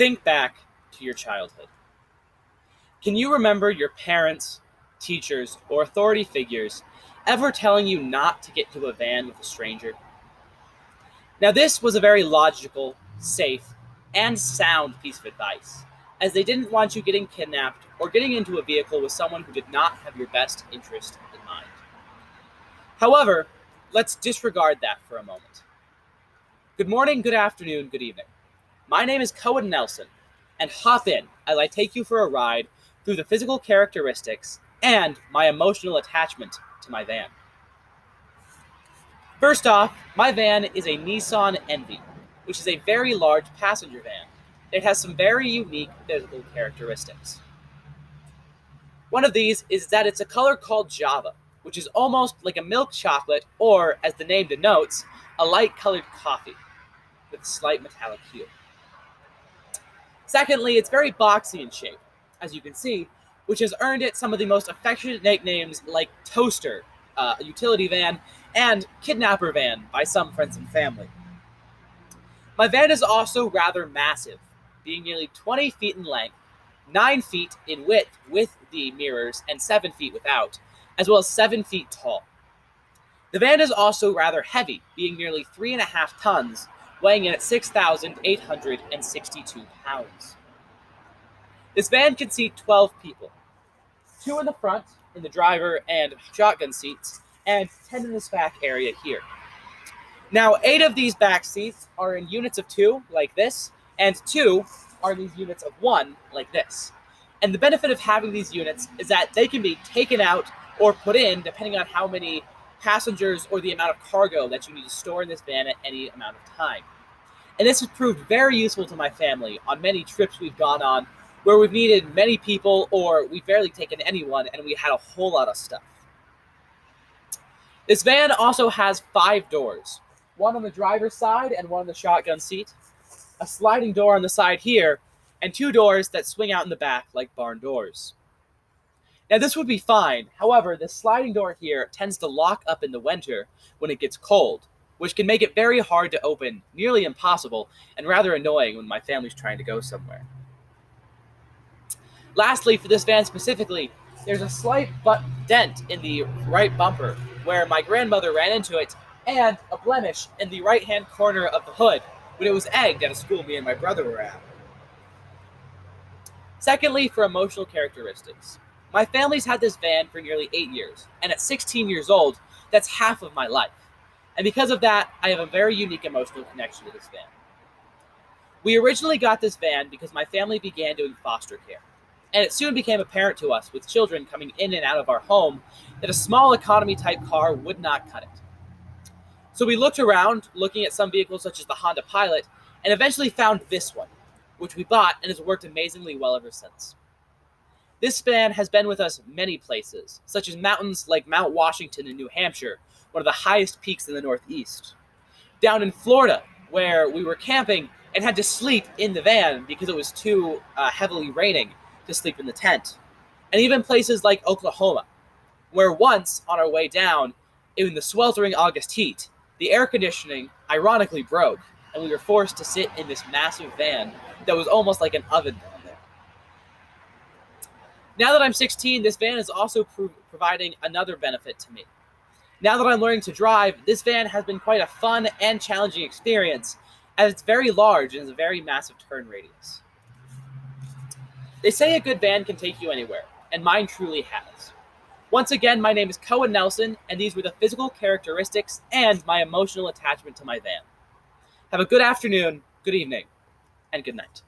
Think back to your childhood. Can you remember your parents, teachers, or authority figures ever telling you not to get into a van with a stranger? Now, this was a very logical, safe, and sound piece of advice, as they didn't want you getting kidnapped or getting into a vehicle with someone who did not have your best interest in mind. However, let's disregard that for a moment. Good morning, good afternoon, good evening. My name is Cohen Nelson, and hop in as I take you for a ride through the physical characteristics and my emotional attachment to my van. First off, my van is a Nissan Envy, which is a very large passenger van. It has some very unique physical characteristics. One of these is that it's a color called Java, which is almost like a milk chocolate, or, as the name denotes, a light colored coffee with a slight metallic hue. Secondly, it's very boxy in shape, as you can see, which has earned it some of the most affectionate nicknames like Toaster, a utility van, and Kidnapper van by some friends and family. My van is also rather massive, being nearly 20 feet in length, 9 feet in width with the mirrors, and 7 feet without, as well as 7 feet tall. The van is also rather heavy, being nearly 3.5 tons, weighing in at 6,862 pounds. This van can seat 12 people, 2 in the front, in the driver and shotgun seats, and 10 in this back area here. Now, 8 of these back seats are in units of 2, like this, and 2 are these units of 1, like this. And the benefit of having these units is that they can be taken out or put in depending on how many passengers or the amount of cargo that you need to store in this van at any amount of time. And this has proved very useful to my family on many trips we've gone on where we've needed many people or we've barely taken anyone and we had a whole lot of stuff. This van also has 5 doors, one on the driver's side and one on the shotgun seat, a sliding door on the side here, and 2 doors that swing out in the back like barn doors. Now this would be fine, however, the sliding door here tends to lock up in the winter when it gets cold, which can make it very hard to open, nearly impossible, and rather annoying when my family's trying to go somewhere. Lastly, for this van specifically, there's a slight dent in the right bumper where my grandmother ran into it, and a blemish in the right-hand corner of the hood when it was egged at a school me and my brother were at. Secondly, for emotional characteristics. My family's had this van for nearly 8 years, and at 16 years old, that's half of my life. And because of that, I have a very unique emotional connection to this van. We originally got this van because my family began doing foster care, and it soon became apparent to us, with children coming in and out of our home, that a small economy type car would not cut it. So we looked around, looking at some vehicles such as the Honda Pilot, and eventually found this one, which we bought and has worked amazingly well ever since. This van has been with us many places, such as mountains like Mount Washington in New Hampshire, one of the highest peaks in the Northeast. Down in Florida, where we were camping and had to sleep in the van because it was too heavily raining to sleep in the tent. And even places like Oklahoma, where once on our way down, in the sweltering August heat, the air conditioning ironically broke, and we were forced to sit in this massive van that was almost like an oven down there. Now that I'm 16, this van is also providing another benefit to me. Now that I'm learning to drive, this van has been quite a fun and challenging experience, as it's very large and has a very massive turn radius. They say a good van can take you anywhere, and mine truly has. Once again, my name is Cohen Nelson, and these were the physical characteristics and my emotional attachment to my van. Have a good afternoon, good evening, and good night.